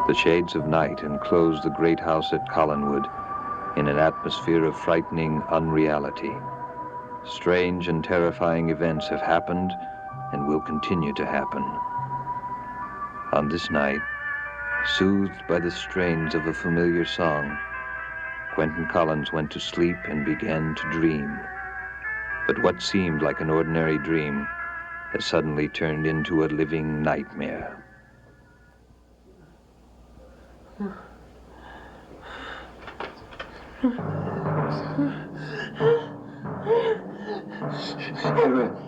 The shades of night enclose the great house at Collinwood in an atmosphere of frightening unreality. Strange and terrifying events have happened and will continue to happen. On this night, soothed by the strains of a familiar song, Quentin Collins went to sleep and began to dream. But what seemed like an ordinary dream has suddenly turned into a living nightmare.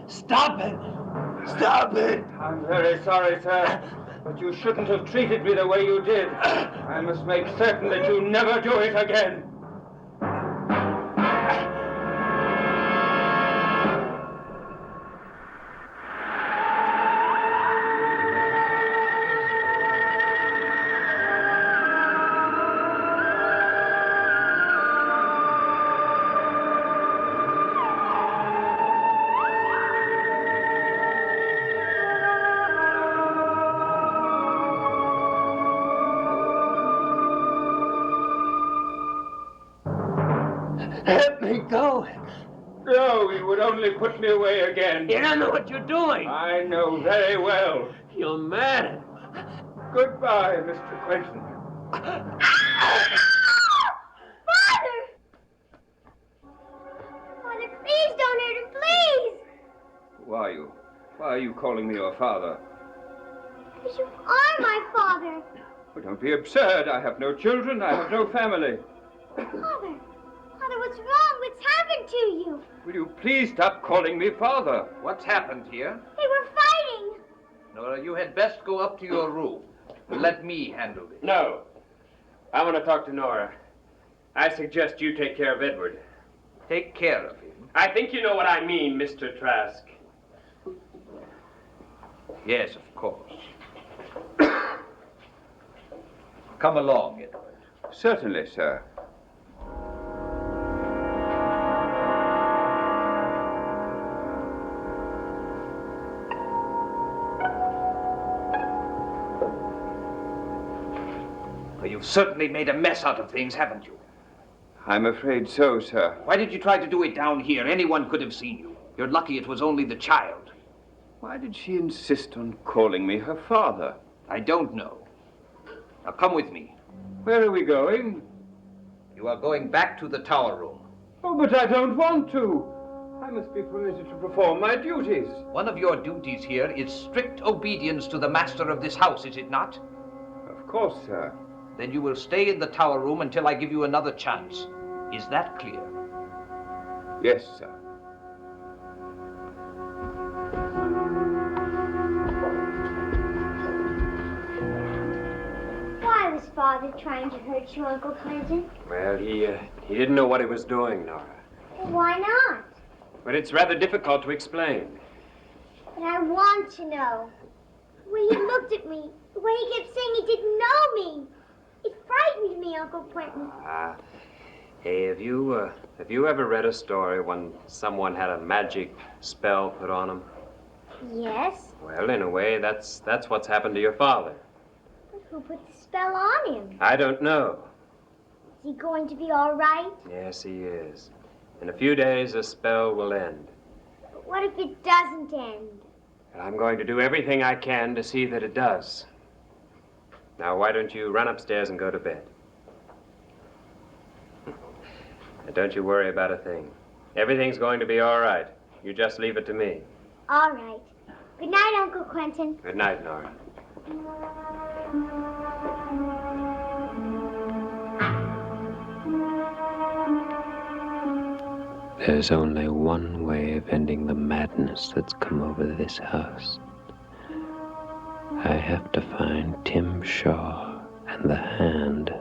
Stop it! Stop it! I'm very sorry, sir, but you shouldn't have treated me the way you did. I must make certain that you never do it again. Let me go. No, you would only put me away again. You don't know what you're doing. I know very well. You're mad. Goodbye, Mr. Quentin. Father! Father, please don't hurt him, please! Who are you? Why are you calling me your father? Because you are my father. Oh, don't be absurd. I have no children. I have no family. Father, what's wrong? What's happened to you? Will you please stop calling me father? What's happened here? They were fighting. Nora, you had best go up to your room. Let me handle it. No. I want to talk to Nora. I suggest you take care of Edward. Take care of him. I think you know what I mean, Mr. Trask. Yes, of course. Come along, Edward. Certainly, sir. Well, you've certainly made a mess out of things, haven't you? I'm afraid so, sir. Why did you try to do it down here? Anyone could have seen you. You're lucky it was only the child. Why did she insist on calling me her father? I don't know. Now come with me. Where are we going? You are going back to the tower room. Oh, but I don't want to. I must be permitted to perform my duties. One of your duties here is strict obedience to the master of this house, is it not? Of course, sir. Then you will stay in the tower room until I give you another chance. Is that clear? Yes, sir. Why was Father trying to hurt you, Uncle Quentin? Well, he didn't know what he was doing, Nora. Why not? But it's rather difficult to explain. But I want to know. The way he looked at me, the way he kept saying he didn't know me. It frightened me, Uncle Quentin. Hey, have you ever read a story when someone had a magic spell put on them? Yes, Well, in a way, that's what's happened to your father. but who put the spell on him? I don't know. Is he going to be all right? Yes, he is. In a few days, the spell will end. But what if it doesn't end? And I'm going to do everything I can to see that it does. Now, why don't you run upstairs and go to bed? And don't you worry about a thing. Everything's going to be all right. You just leave it to me. All right. Good night, Uncle Quentin. Good night, Nora. There's only one way of ending the madness that's come over this house. I have to find Tim Shaw and the Hand.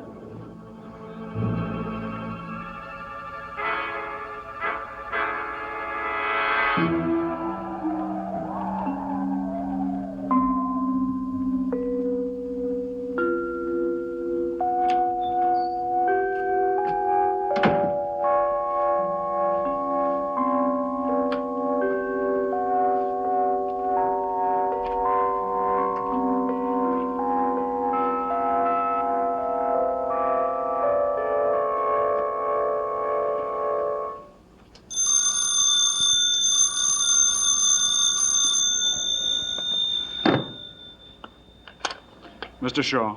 Mr. Shaw,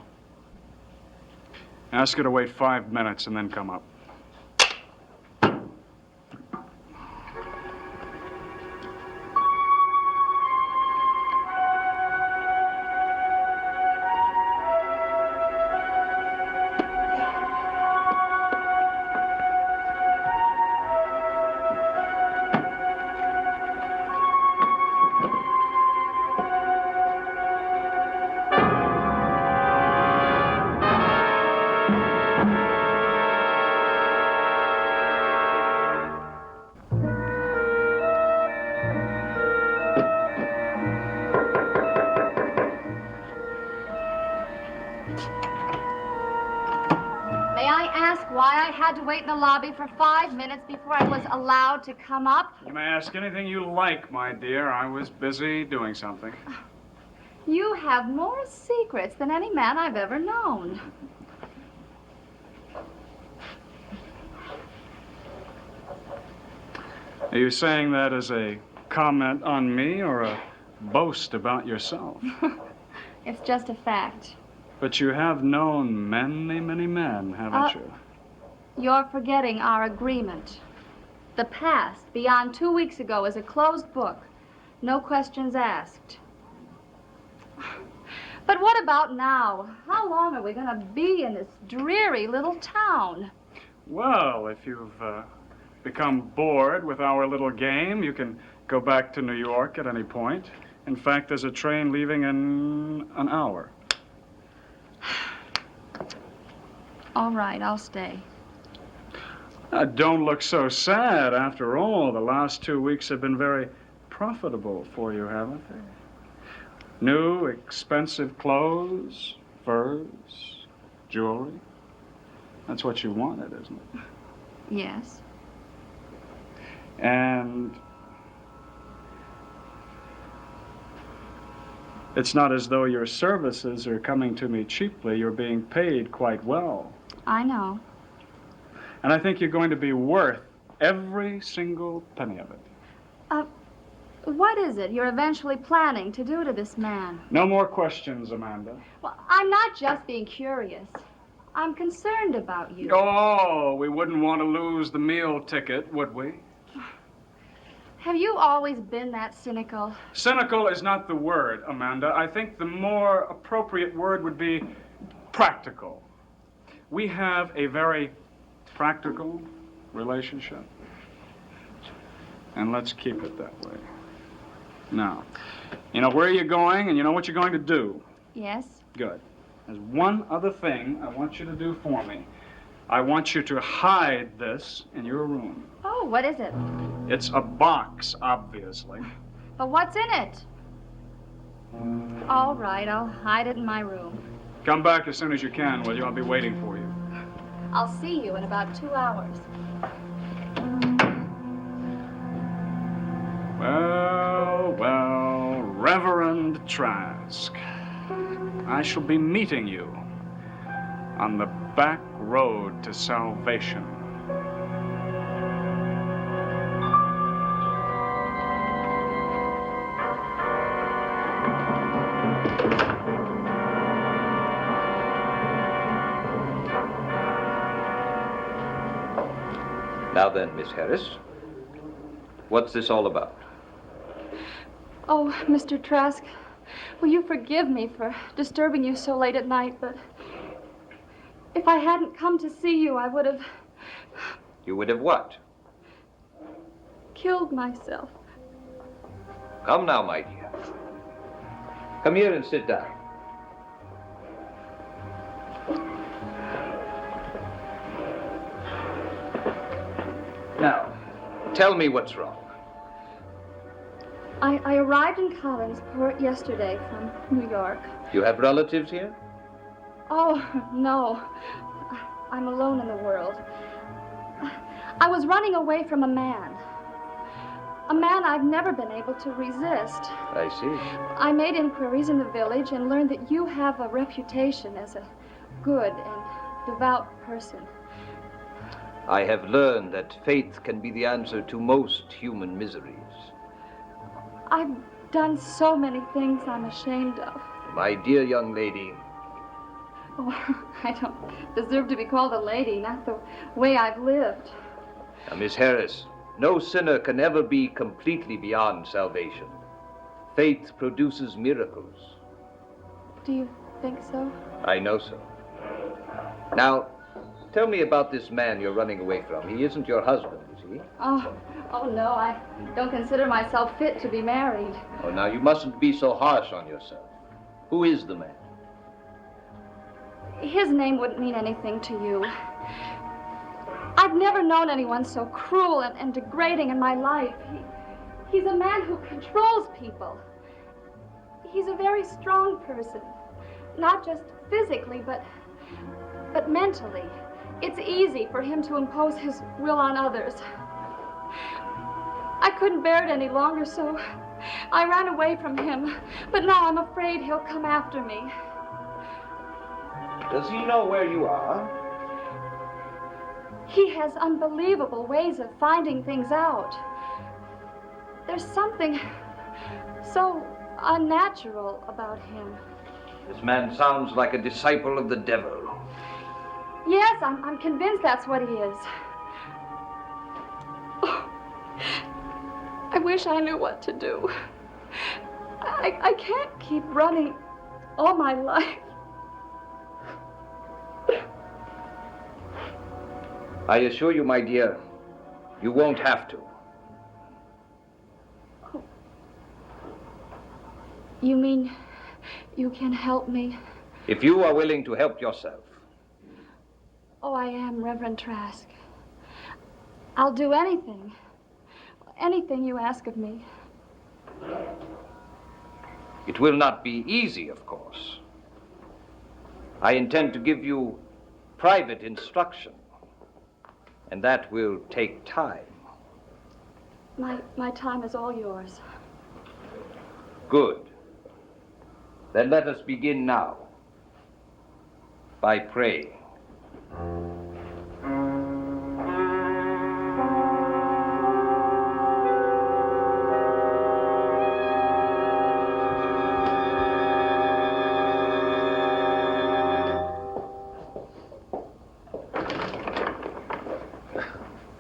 ask her to wait 5 minutes and then come up. May I ask why I had to wait in the lobby for 5 minutes before I was allowed to come up? You may ask anything you like, my dear. I was busy doing something. You have more secrets than any man I've ever known. Are you saying that as a comment on me or a boast about yourself? It's just a fact. But you have known many, many men, haven't you? You're forgetting our agreement. The past, beyond 2 weeks ago, is a closed book. No questions asked. But what about now? How long are we going to be in this dreary little town? Well, if you've become bored with our little game, you can go back to New York at any point. In fact, there's a train leaving in an hour. All right, I'll stay. Don't look so sad. After all, the last 2 weeks have been very profitable for you, haven't they? New, expensive clothes, furs, jewelry. That's what you wanted, isn't it? Yes. And it's not as though your services are coming to me cheaply. You're being paid quite well. I know. And I think you're going to be worth every single penny of it. What is it you're eventually planning to do to this man? No more questions, Amanda. Well, I'm not just being curious. I'm concerned about you. Oh, we wouldn't want to lose the meal ticket, would we? Have you always been that cynical? Cynical is not the word, Amanda. I think the more appropriate word would be practical. We have a very practical relationship. And let's keep it that way. Now, you know where you're going and you know what you're going to do. Yes. Good. There's one other thing I want you to do for me. I want you to hide this in your room. Oh, what is it? It's a box, obviously. But what's in it? All right, I'll hide it in my room. Come back as soon as you can, will you? I'll be waiting for you. I'll see you in about 2 hours. Well, Reverend Trask, I shall be meeting you on the back road to salvation. Now then, Miss Harris, what's this all about? Oh, Mr. Trask, will you forgive me for disturbing you so late at night, but if I hadn't come to see you, I would have... You would have what? Killed myself. Come now, my dear. Come here and sit down. Now, tell me what's wrong. I arrived in Collinsport yesterday from New York. You have relatives here? Oh, no. I'm alone in the world. I was running away from a man. A man I've never been able to resist. I see. I made inquiries in the village and learned that you have a reputation as a good and devout person. I have learned that faith can be the answer to most human miseries. I've done so many things I'm ashamed of. My dear young lady, Oh, I don't deserve to be called a lady, not the way I've lived. Now, Miss Harris, no sinner can ever be completely beyond salvation. Faith produces miracles. Do you think so? I know so. Now, tell me about this man you're running away from. He isn't your husband, is he? Oh no, I don't consider myself fit to be married. Oh, now, you mustn't be so harsh on yourself. Who is the man? His name wouldn't mean anything to you. I've never known anyone so cruel and degrading in my life. He's a man who controls people. He's a very strong person, not just physically, but mentally. It's easy for him to impose his will on others. I couldn't bear it any longer, so I ran away from him. But now I'm afraid he'll come after me. Does he know where you are? He has unbelievable ways of finding things out. There's something so unnatural about him. This man sounds like a disciple of the devil. Yes, I'm convinced that's what he is. Oh, I wish I knew what to do. I can't keep running all my life. I assure you, my dear, you won't have to. Oh. You mean you can help me? If you are willing to help yourself. Oh, I am, Reverend Trask. I'll do anything. Anything you ask of me. It will not be easy, of course. I intend to give you private instruction, and that will take time. My time is all yours. Good. Then let us begin now by praying.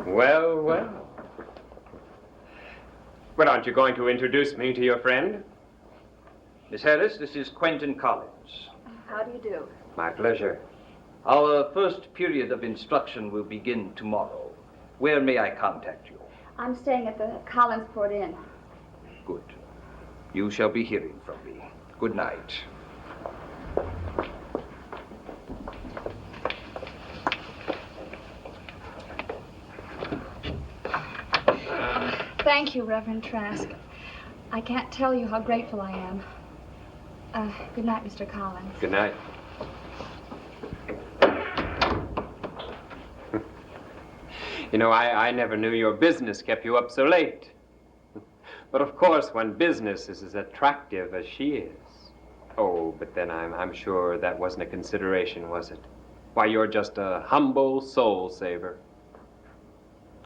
Well, well. But aren't you going to introduce me to your friend? Miss Harris, this is Quentin Collins. How do you do? My pleasure. Our first period of instruction will begin tomorrow. Where may I contact you? I'm staying at the Collinsport Inn. Good. You shall be hearing from me. Good night. Thank you, Reverend Trask. I can't tell you how grateful I am. Good night, Mr. Collins. Good night. You know, I never knew your business kept you up so late. But of course, when business is as attractive as she is. Oh, but then I'm sure that wasn't a consideration, was it? Why, you're just a humble soul saver.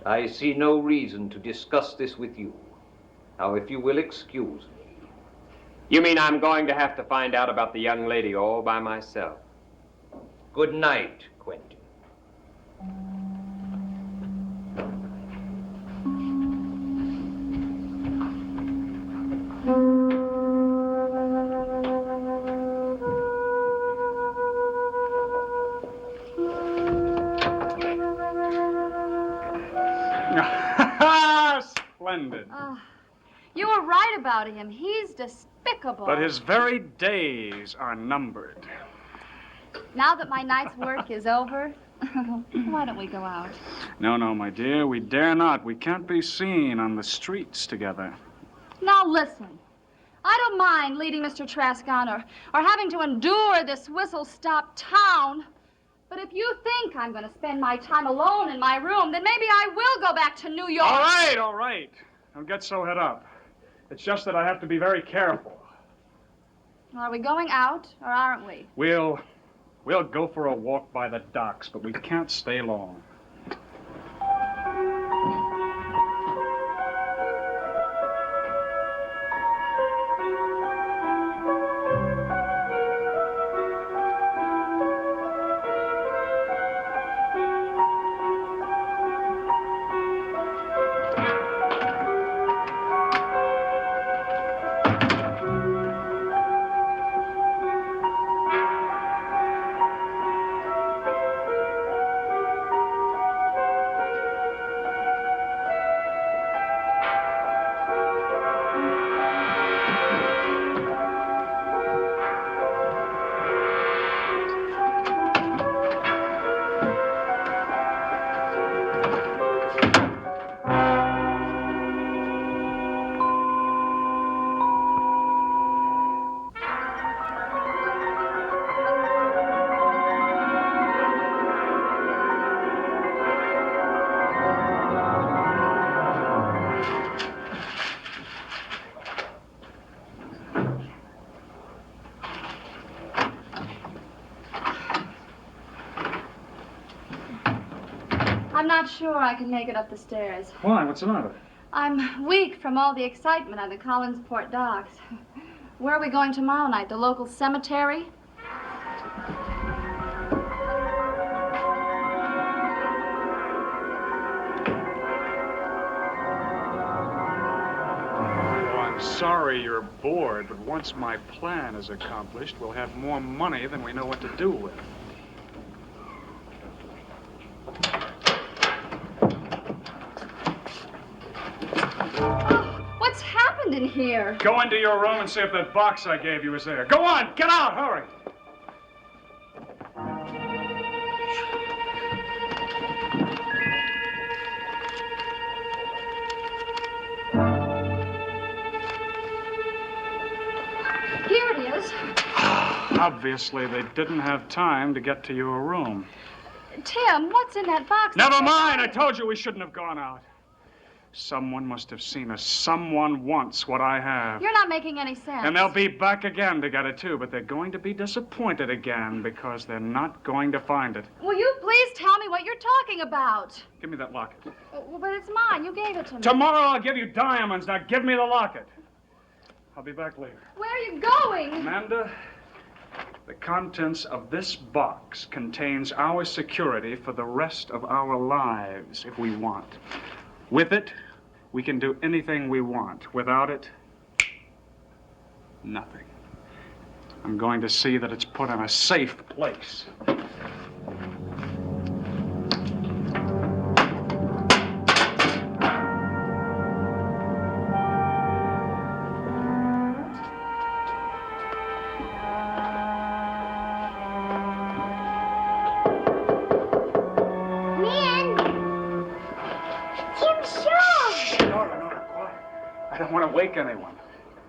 I see no reason to discuss this with you. Now, if you will excuse me. You mean I'm going to have to find out about the young lady all by myself? Good night, Quentin. Splendid. You were right about him. He's despicable. But his very days are numbered. Now that my night's work is over, why don't we go out? No, my dear, we dare not. We can't be seen on the streets together. Now listen. I don't mind leading Mr. Trask on or having to endure this whistle-stop town. But if you think I'm going to spend my time alone in my room, then maybe I will go back to New York. All right. Don't get so het up. It's just that I have to be very careful. Are we going out, or aren't we? We'll go for a walk by the docks, but we can't stay long. I'm not sure I can make it up the stairs. Why? What's the matter? I'm weak from all the excitement on the Collinsport docks. Where are we going tomorrow night? The local cemetery? I'm sorry you're bored, but once my plan is accomplished, we'll have more money than we know what to do with. Oh, what's happened in here? Go into your room and see if that box I gave you is there. Go on, get out, hurry. Here it is. Obviously, they didn't have time to get to your room. Tim, what's in that box? Never mind, I told you we shouldn't have gone out. Someone must have seen us. Someone wants what I have. You're not making any sense. And they'll be back again to get it, too, but they're going to be disappointed again because they're not going to find it. Will you please tell me what you're talking about? Give me that locket. But it's mine. You gave it to me. Tomorrow I'll give you diamonds. Now give me the locket. I'll be back later. Where are you going? Amanda, the contents of this box contains our security for the rest of our lives, if we want. With it, we can do anything we want. Without it, nothing. I'm going to see that it's put in a safe place. I don't want to wake anyone.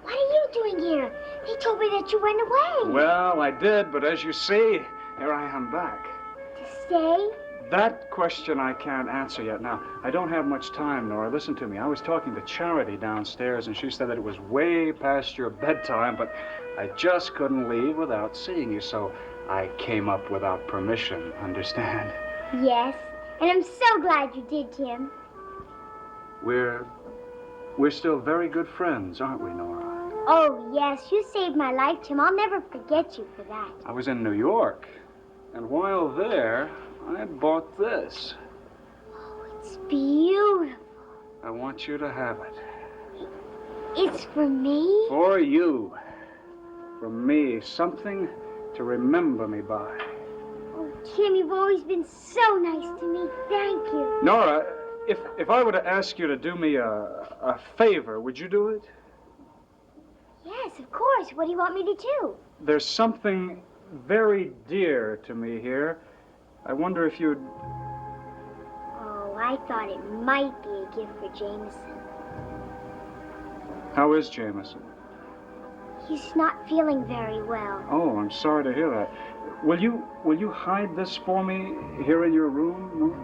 What are you doing here? They told me that you went away. Well, I did, but as you see, here I am back. To stay? That question I can't answer yet. Now, I don't have much time, Nora. Listen to me. I was talking to Charity downstairs, and she said that it was way past your bedtime, but I just couldn't leave without seeing you, so I came up without permission, understand? Yes, and I'm so glad you did, Tim. We're still very good friends, aren't we, Nora? Oh, yes, you saved my life, Tim. I'll never forget you for that. I was in New York, and while there, I bought this. Oh, it's beautiful. I want you to have it. It's for me? For you. From me, something to remember me by. Oh, Tim, you've always been so nice to me. Thank you. Nora, if I were to ask you to do me a favor, would you do it? Yes, of course. What do you want me to do? There's something very dear to me here. I wonder if you'd... Oh, I thought it might be a gift for Jameson. How is Jameson? He's not feeling very well. Oh, I'm sorry to hear that. Will you hide this for me here in your room? No?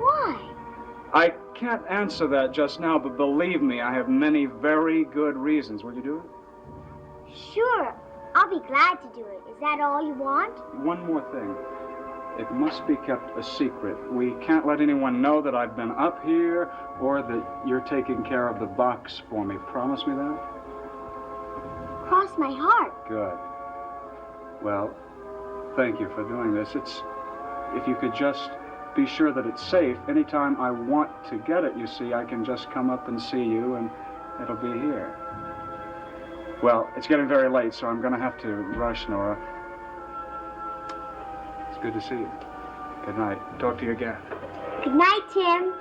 Why? I can't answer that just now, but believe me, I have many very good reasons. Will you do it? Sure. I'll be glad to do it. Is that all you want? One more thing. It must be kept a secret. We can't let anyone know that I've been up here or that you're taking care of the box for me. Promise me that? Cross my heart. Good. Well, thank you for doing this. If you could just be sure that it's safe. Anytime I want to get it, you see, I can just come up and see you, and it'll be here. Well, it's getting very late, so I'm going to have to rush, Nora. It's good to see you. Good night. Talk to you again. Good night, Tim.